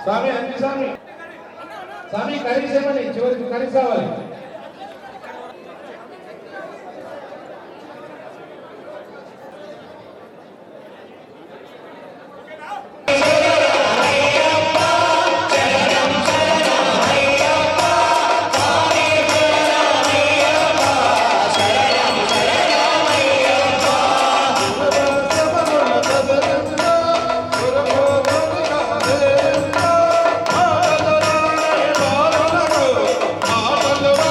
స్వామి అంజి స్వామి స్వామి curries ఏమని చివరికి curries కావాలి. Hello.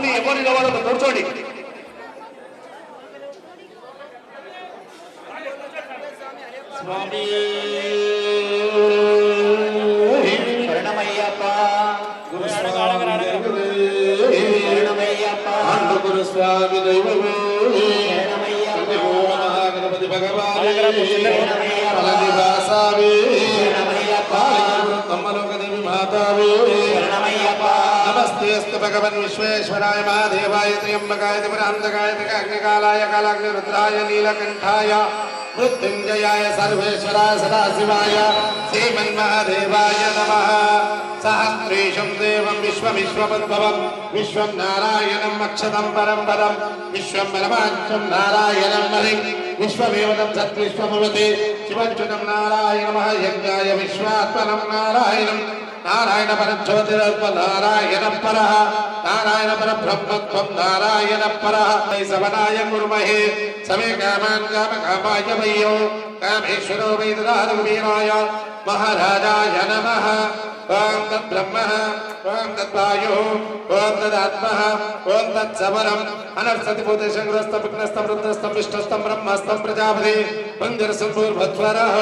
మళ్ళీ ఎవరిలో వాళ్ళకు కూర్చోండి. స్వామి శరణమయ్యప్ప గురు స్వామి దైవమే గణపతి భగవాన్ తమ్మలోకదేవి మాతావే నమస్తేస్తు భగవన్ విశ్వేశ్వరాయ మహాదేవాయ త్ర్యంబకాయ త్రిపురాంతకాయ త్రికాగ్నికాలాయ కాలాగ్ని రుద్రాయ నీలకంఠాయ మృత్యుంజయాయ సర్వేశ్వరాయ సదాశివాయ శ్రీమన్మహాదేవాయ నమః. సహస్రేషం దేవం విశ్వవిశ్వపద్భవం విశ్వం నారాయణం అక్షతం పరం పరం విశ్వం పరమాక్షం నారాయణం హరిం విశ్వమేవదం సద్విశ్వమవతే శివచ్యుతం నారాయణ యజ్ఞాయ విశ్వాత్మనం నారాయణం నారాయణ పరజ్యోతిరల్ప నారాయణ పరః నారాయణ పరబ్రహ్మత్వం నారాయణ పరః సవనాయ కుర్మహే సమే కామాన్ కామకామాయ వయ్యో కామేశ్వరో వై దదారఘువీరాయ మహారాజాయ నమః. ఓం తద్బ్రహ్మః ఓం తద్వాయుః ఓం తదాత్మః ఓం తత్సవరం అనర్సతిభూతేశం గ్రస్తం విఘ్నస్తం రుద్రస్తం విష్ణుస్తం బ్రహ్మస్తం ప్రజాపతి పంజరసంభూర్భత్వరః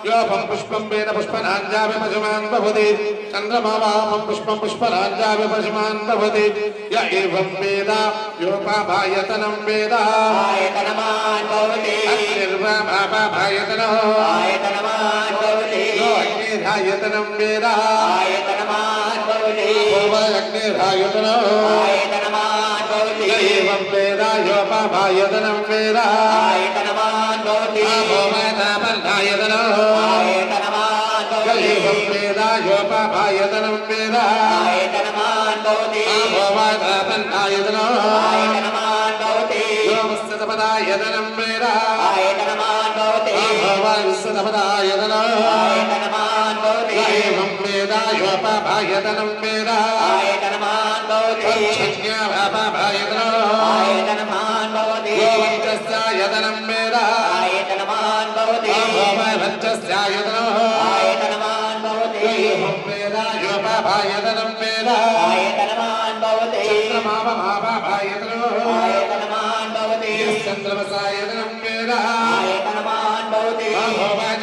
యోపం పుష్పం వేద పుష్పనాంజామి పశుమాన్ భవతి చంద్రమా వామం పుష్పం పుష్పనాంజామి పశుమాన్ భవతి య ఏవం వేద యోపాభాయతనం వేద ఆయతనమాన్ భవతి అగ్నిర్వామాభాయతనః ఆయతనమాన్ భవతి యో అగ్నిరాయతనం వేద ఆయతనమాన్ భవతి అగ్నిరాయతనః ఆయతనమాన్ భవతి య ఏవం వేద యోపాభాయతనం వేద ఆయతనమాన్ భవతి ఆయతనః ఆయతనమాన్ భవతి ఏవం వేద యోపాభాయతనం వేద ఆయతనమాన్ భవతి ఆయతనః ఆయతనమాన్ భవతి యోమస్తపదాయతనం వేద ఆయతనమాన్ భవతి విశ్వతపదాయతనః ఆయతనమాన్ భవతి ఏవం వేద యోపాభాయతనం వేద ఆయతనమాన్ భవతి సంజ్ఞాభాయతనః ఆయతనమాన్ భవతి యోవంచస్యాయతనం వేద ఆయతనమాన్ భవతి వంచస్యాయతనః ఆయతనమాన్ భవతి ఏవం వేద యోపాభాయతనం వేద ఆయతనమాన్ భవతి చంద్రమాభాయతనః ఆయతనమాన్ భవతి చంద్రమసాయతనం వేద ఆయతనమాన్ భవతి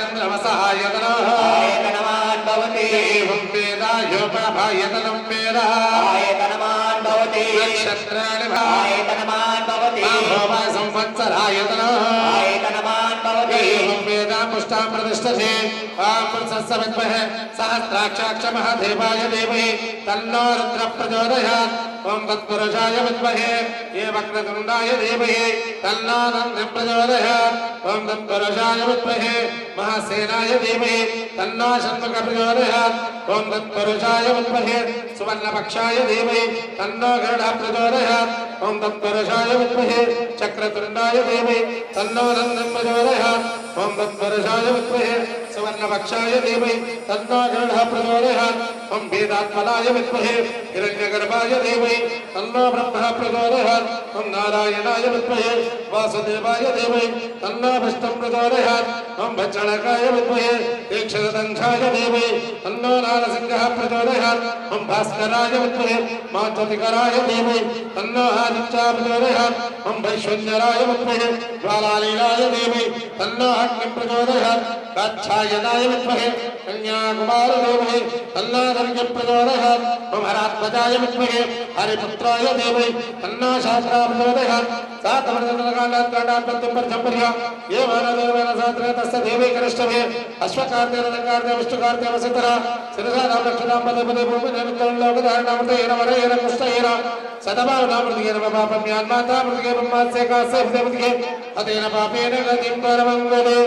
చంద్రమసాయతనః ఆయతనమాన్ భవతి ఏవం వేద యోపాభాయతనం వేద ఆయతనమాన్ భవతి నక్షత్రాణి ఆయతనమాన్ భవతి సంవత్సరాయతనః ఆయతనమాన్ భవతి ఏవం వేద పుష్టాం ప్రతిష్టతే ఆమృతస్య విద్మహే సహస్రాక్షాక్ష మహాదేవాయ ధీమహి తన్నో రుద్ర ప్రచోదయాత్. ఓం తత్పురుషాయ విద్మహే ఏ వక్రతుండాయ ధీమహి తన్నో నంది ప్రచోదయాత్. ఓం తత్పురుషాయ విద్మహే మహాసేనాయ ధీమహి తన్నో షణ్ముఖ ప్రచోదయాత్. ఓం తత్పురుషాయ విద్మహే సువర్ణపక్షాయ ధీమహి తన్నో గరుడ ప్రచోదయాత్. ఓం తత్పురుషాయ విద్మహే చక్రతుండాయ ధీమహి తన్నో నంది ప్రచోదయాత్. ఓం తత్పురుషాయ విద్మహే సువర్ణపక్షాయ ధీమహి తన్నో గరుడ ప్రచోదయాత్. ఓం వేదాత్మనాయ విద్మహే హిరణ్యగర్భాయ ధీమహి తన్నో బ్రహ్మ ప్రచోదయాత్. ఓం నారాయణాయ విద్మహే వాసుదేవాయ ధీమహి తన్నో విష్ణు ప్రచోదయాత్. ఓం భక్షణకాయ విద్మహే దీక్షితంఛాయ ధీమహి తన్నో నారసింహ ప్రచోదయాత్. ఓం భాస్కరాయ విద్మహే మాధవికరాయ ధీమహి తన్నో ఆదిత్య ప్రచోదయాత్. ఓం వైశ్వన్యరాయ విద్మహే జ్వాలాలీలాయ ధీమహి తన్నో అగ్ని ప్రచోదయాత్. కాచ్ఛాయనాయ విద్మహే కన్యాకుమార ధీమహి తన్నో దుర్గ ప్రచోదయాత్. ఓం హరాత్మజాయ విద్మహే హరిపుత్రాయ ధీమహి తన్నో శాస్త్ర ప్రచోదయాత్. ఏ మానదేవైన శాస్త్రే తస్య దేవీ కనిష్టమే అశ్వకార్తేన విష్ణుకార్తే వసితర శిరసానాం లక్షణాం పదే పదే భూమి నిమిత్తోకదారణామృతేన వరేణ కృష్ణేన సదభావనామృతికేన పాపమ్యాన్మాతామృతికే బ్రహ్మాస్య కాస్య హృదయమృతికే అతేన పాపేన గతిం పరమంగళే.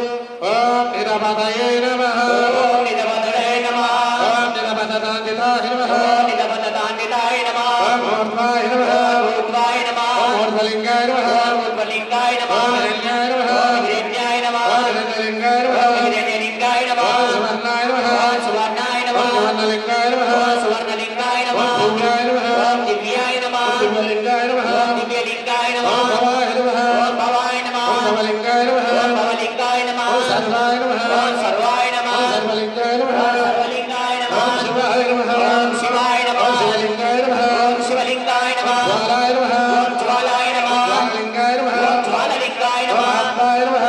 ఓం నిరపదయే నమః. ఓం నిరపదయే నమః. ఓం నిరపదతాంజితాయ నమః. ఓం నిరపదతాంజితాయ నమః. ఓం ఊర్ధ్వాయ నమః. ఊర్ధ్వాయ నమః. ఓం ఊర్ధ్వలింగాయ నమః. ఓం ఊర్ధ్వలింగాయ నమః. ఓం హిరణ్యాయ నమః. ఓం హిరణ్యాయ నమః. ఓం హిరణ్యలింగాయ నమః. ఓం హిరణ్యలింగాయ నమః. ఓం సువర్ణాయ నమః. ఓం సువర్ణాయ నమః. ఓం సువర్ణలింగాయ నమః. ఓం సువర్ణలింగాయ నమః. ఓం దివ్యాయ నమః. ఓం దివ్యాయ నమః. ఓం దివ్యలింగాయ నమః. ఓం దివ్యలింగాయ నమః. ఓం భవాయ నమః. ఓం భవాయ నమః. ఓం భవలింగాయ నమః. ఓం భవలింగాయ నమః. ఓం సర్వాయ నమః. ఓం సర్వాయ నమః. ఓం సర్వలింగాయ నమః. ఓం సర్వలింగాయ నమః. ఓం శివాయ నమః. ఓం శివాయ నమః. ఓం శివలింగాయ నమః. ఓం శివలింగాయ నమః. జ్వాలాయ ज्वालाय नमः ज्वालाय नमः ज्वालिंगाय नमः ज्वाललिंगाय नमः आत्माय नमः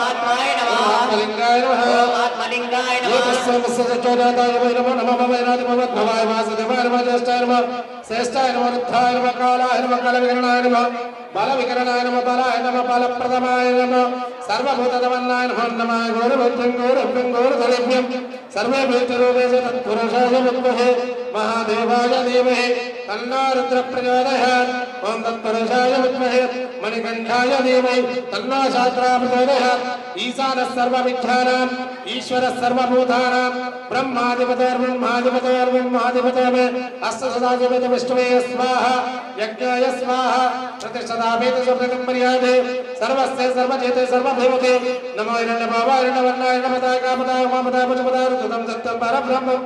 आत्माय नमः आत्मलिंगाय नमः आत्मलिंगाय ये नमः तस्सवस्सचोदाताय नमः नमः वैनादिमवद्भवाय वासुदेवाय नमः ज्येष्ठाय नमः श्रेष्ठाय नमः रुद्धाय नमः कालाय नमः कालविकरणाय नमः बलविकरणाय नमः बलाय नमः बलप्रदमाय नमः सर्वभूतदमन्नाय नमः गौरवभ्यं गौरभ्यं गौरधरेभ्यं सर्वे भूतरूपेण तत्पुरुषाय विद्महे महादेवाय धीमहि तन्नो रुद्रः प्रचोदयात् ॐ तत्पुरुषाय विद्महे मणिकण्ठाय धीमहि तन्नो शास्त्रः प्रचोदयात् ईशानः सर्वविद्यानाम् ईश्वरः सर्वभूतानां ब्रह्माधिपतोर्ब्रह्माधिपतोर्ब्रह्माधिपतो अस्य सदाशिवस्य विष्णवे स्वाहा यज्ञाय स्वाहा प्रतिष्ठिताभेति सुप्रतिं मर्यादे सर्वस्य सर्वजेते सर्वभूते नमो हिरण्यभावाय हिरण्यवर्णाय नमताय कामताय उमापताय पशुपताय ऋतुतं सत्यं परब्रह्मं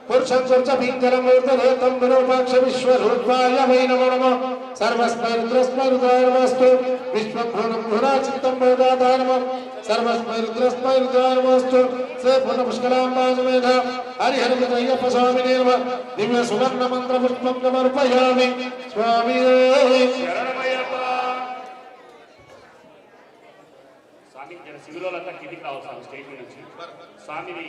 पुरुषं सुरजभीकरं मूर्धरेतं विरूपाक्ष विश्वरूपाय वै नमो नमः सर्वस्मै रुद्रस्मै रुद्राय नमस्तु विश्वभ्रूणं भ्रूणाचित्तं भूताय नमः सर्वस्मै रुद्रस्मै रुद्राय नमस्तु श्री पूर्णपुष्कलाम्बाजमेघ हरिहरविजयप्प स्वामिने नमः दिव्य सुवर्ण मंत्र पुष्पं समर्पयामि स्वामी स्वामी जरा सिविलोला కిందికి రావు స్వామి స్టేజ్ మీద నుంచి స్వామిని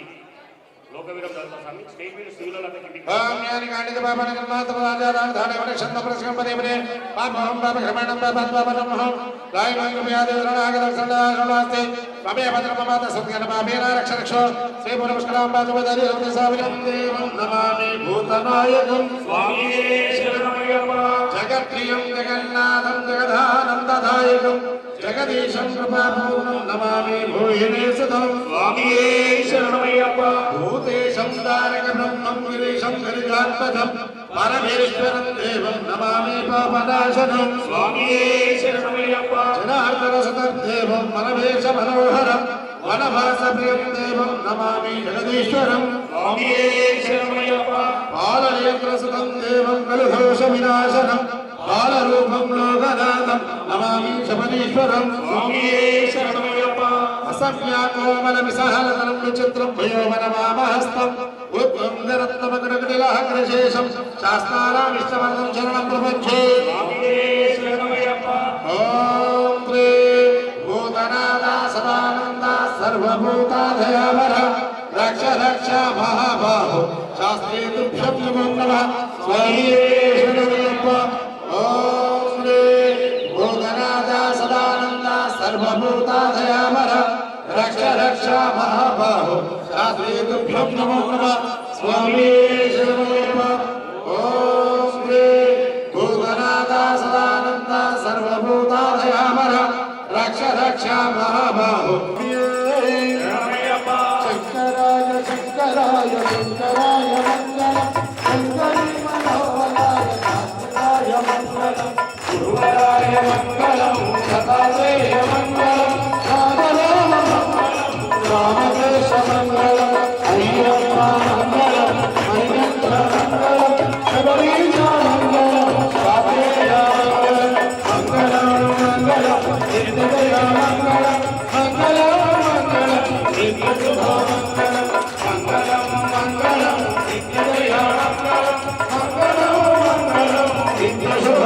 లోకవీరం చదువుతా స్వామి స్టేజ్ మీద సివిలోలా కిందికి ఓం జ్ఞాని గాండిత బాబాన కర్మాత రాజారాం ధానవన ఛంద ప్రశ్నం పదేమనే పాపం పాప క్రమణం పాపం రాయమాంగ వ్యాదేవరణాగ దర్శనాస్తే మమే భద్రమమాత సత్యన పాపేన రక్ష రక్షో శ్రీ పురపుష్కలాంబాజమదారి హృదయ సావిరం దేవం నమామి భూతనాయకం స్వామి శరణమయ్యప్ప జగత్ప్రియం జగన్నాథం జగదానందదాయకం జగదీశం కృపాపూర్ణం నమామి భూయినే సుతం స్వామి శరణమయ్యప్ప భూతేశం తారక బ్రహ్మం విదేశం గరిజాత్మజం పరమేశ్వరం దేవం నమామి పాపనాశనం స్వామి శరణమయ్యప్ప జనార్దన సుతం దేవం మనవేశ మనోహరం వనవాసప్రియం దేవం నమామి జగదీశ్వరం స్వామి శరణమయ్యప్ప బాలనేత్ర సుతం దేవం కలుదోష వినాశనం బాలరూపం లోకనాథం నమామి శమనీశ్వరం స్వామి శరణమయ్యప్ప అసమ్యాకోమల విసహలతరం విచిత్రం భయోమన వామహస్తం ఉద్వంగరత్నమగ్రగడిలహగ్రశేషం శాస్త్రారామిష్టవర్గం శరణం ప్రపంచే స్వామి శరణమయ్యప్ప ఓం శ్రీ భూతనాథ సదానంద సర్వభూతాధయావర రక్ష రక్ష మహాబాహు శాస్త్రీ తుభ్యం నమో నమః స్వామి శరణమయ్యప్ప ఓం శ్రీ భూతనాథ సదానంద సర్వభూతాధయావర రక్ష రక్ష మహాబాహు శాస్త్రీ తుభ్యం నమో నమః స్వామి శరణమయ్యప్ప ఓం శ్రీ భూతనాథ సదానంద సర్వభూతాధయావర రక్ష రక్ష మహాబాహు శరణమయ్యప్ప శంకరాయ శంకరాయ శంకరాయ మంగళం శంకరీ మనోహరాయ శాంతాయ మంగళం గురువరాయ మంగళం సదాశేయ మంగళం రామరామ మంగళం రామదేశ మంగళం అయ్యప్ప మంగళం అయ్యప్ప మంగళం శబరీశ మంగళం స్వాతేయ మంగళం మంగళం మంగళం నిర్దయ మంగళం మంగళం మంగళం నిత్యశుభ మంగళం మంగళం మంగళం నిత్యదయ మంగళం మంగళం మంగళం నిత్యశుభ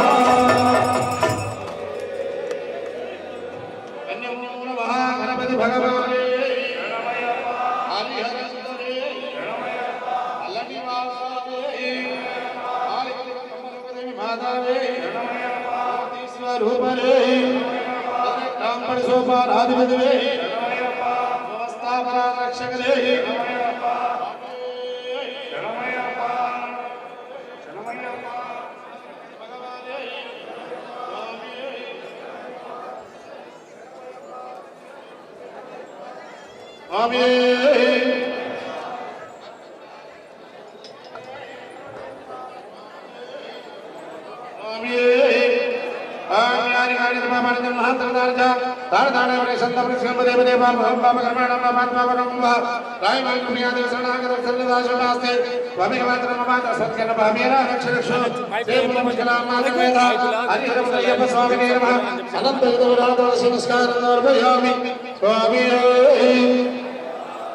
మహాగణపతి భగవానే హరిహర సుందరే అల్లటి వాసావే ఆలికలికమ్మదేవి మాతావే స్వరూపరే కాంపడి సోపానాధిపతివే వ్యవస్థాపనా రక్షకలే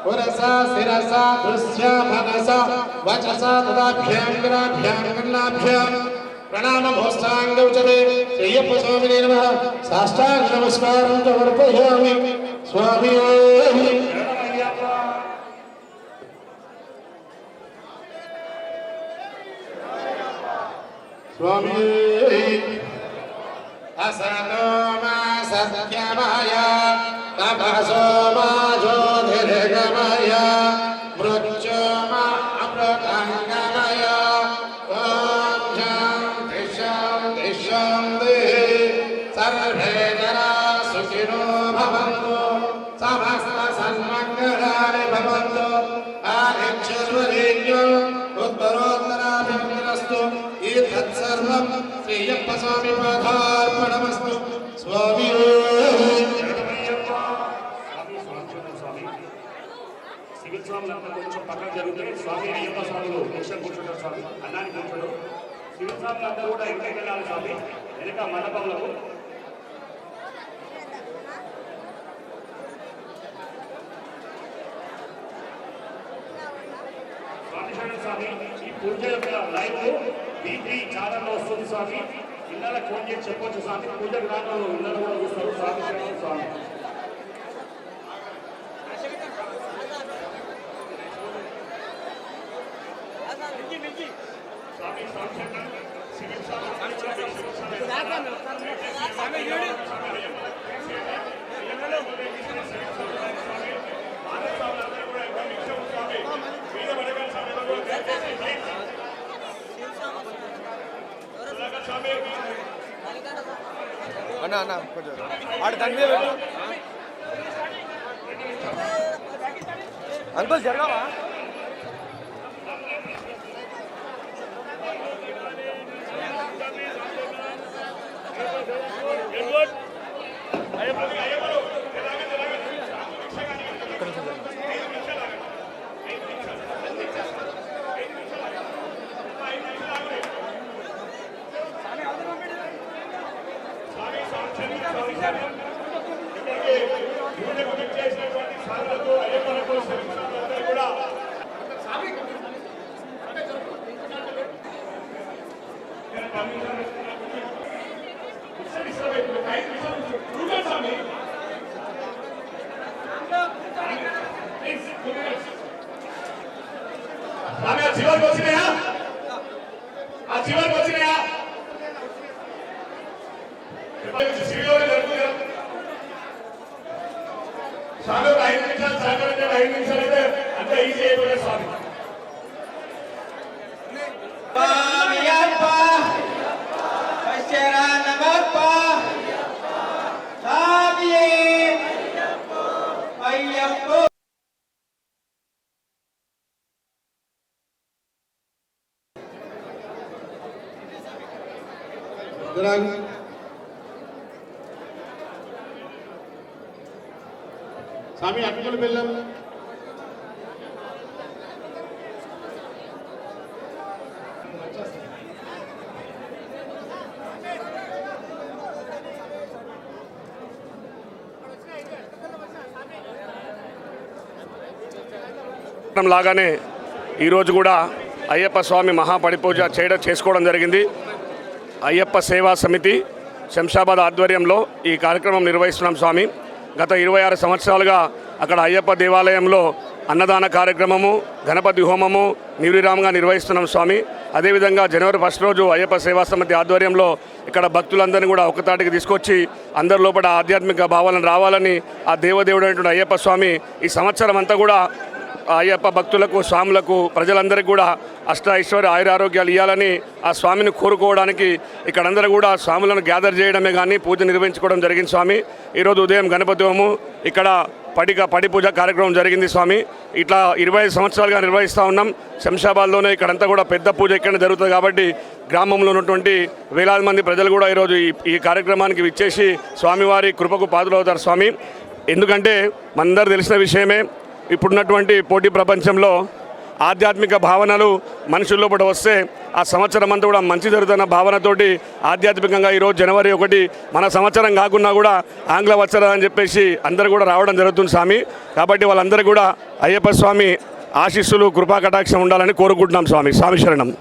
పురసా శిరసా దృశ్య మనసా వచసా తదాభ్యాం గిరాభ్యాం గన్నాభ్యాం ప్రణామభోస్తాంగ ఉచతే అయ్యప్ప స్వామినే నమః సాష్టాంగ నమస్కారం సమర్పయామి స్వామి స్వామి అసతో మా సత్యమయ తపసో మా జ్యోతిర్గమయ మృత్యో మా అమృతంగమయ ఓం శాంతి శాంతి శాంతి సర్వే జనా సుఖినో భవంతు సమస్త సన్మంగళాని భవంతు ఆదిత్యస్వరీజ్ఞో ఉత్తరోత్తరాభివృద్ధిరస్తు ఈ తత్సర్వం శ్రీయప్ప స్వామి పాదార్పణమస్తు స్వామి సివిల్ స్వాములంతా కొంచెం పక్కన జరిగితే స్వామి అయ్యప్ప స్వాములు లక్ష్యం కూర్చుంటారు స్వామి అన్నాన్ని కూర్చోడు సివిల్ స్వాములందరూ కూడా ఇంటికి వెళ్ళాలి స్వామి వెనుక మండపంలో స్వామి ఈ పూజ యొక్క లైవ్ వీక్లీ ఛానల్లో వస్తుంది స్వామి ఇళ్ళకి ఫోన్ చేసి చెప్పొచ్చు స్వామి పూజ గ్రామంలో ఇళ్ళలో కూడా చూస్తారు స్వామి శరణం స్వామి స్వామి సాక్షాత్ సివిల్ అన్నా అన్నా కొంచెం ఆడ దాని మీద పెట్టు అంకుల్ జరగావా చివరికి వచ్చినాయా ఆ చివరికి వచ్చినాయా స్వామి ఒక 5 నిమిషాలు సహకరించండి 5 నిమిషాలు అయితే అంత ఈజీ అయిపోయింది స్వామి స్వామి అటుకులు బెల్లం లాగానే ఈరోజు కూడా అయ్యప్ప స్వామి మహాపడిపూజ చేసుకోవడం జరిగింది. అయ్యప్ప సేవా సమితి శంషాబాద్ ఆధ్వర్యంలో ఈ కార్యక్రమం నిర్వహిస్తున్నాం స్వామి. గత 26 సంవత్సరాలుగా అక్కడ అయ్యప్ప దేవాలయంలో అన్నదాన కార్యక్రమము, గణపతి హోమము నిర్విరామంగా నిర్వహిస్తున్నాం స్వామి. అదేవిధంగా జనవరి 1 రోజు అయ్యప్ప సేవా సమితి ఆధ్వర్యంలో ఇక్కడ భక్తులందరినీ కూడా ఒకతాటికి తీసుకొచ్చి అందరి లోపల ఆధ్యాత్మిక భావాలను రావాలని ఆ దేవదేవుడు అయినటువంటి అయ్యప్ప స్వామి ఈ సంవత్సరం అంతా కూడా అయ్యప్ప భక్తులకు, స్వాములకు, ప్రజలందరికీ కూడా అష్ట ఐశ్వర్య ఆయురారోగ్యాలు ఇవ్వాలని ఆ స్వామిని కోరుకోవడానికి ఇక్కడందరూ కూడా స్వాములను గ్యాదర్ చేయడమే కానీ పూజ నిర్వహించుకోవడం జరిగింది స్వామి. ఈరోజు ఉదయం గణపతి హోమము, ఇక్కడ పడి పూజ కార్యక్రమం జరిగింది స్వామి. ఇట్లా 25 సంవత్సరాలుగా నిర్వహిస్తూ ఉన్నాం. శంషాబాద్లోనే ఇక్కడంతా కూడా పెద్ద పూజ ఇక్కడ జరుగుతుంది కాబట్టి గ్రామంలో ఉన్నటువంటి వేలాది మంది ప్రజలు కూడా ఈరోజు ఈ కార్యక్రమానికి విచ్చేసి స్వామివారి కృపకు పాత్రులవుతారు స్వామి. ఎందుకంటే మనందరూ తెలిసిన విషయమే, ఇప్పుడున్నటువంటి పోటీ ప్రపంచంలో ఆధ్యాత్మిక భావనలు మనుషుల లోపల వస్తే ఆ సంవత్సరం అంతా కూడా మంచి జరుగుతున్న భావనతోటి ఆధ్యాత్మికంగా ఈరోజు జనవరి 1 మన సంవత్సరం కాకుండా కూడా ఆంగ్ల వత్సరం అని చెప్పేసి అందరూ కూడా రావడం జరుగుతుంది స్వామి. కాబట్టి వాళ్ళందరూ కూడా అయ్యప్ప స్వామి ఆశీస్సులు, కృపా కటాక్షం ఉండాలని కోరుకుంటున్నాం స్వామి. స్వామి శరణం.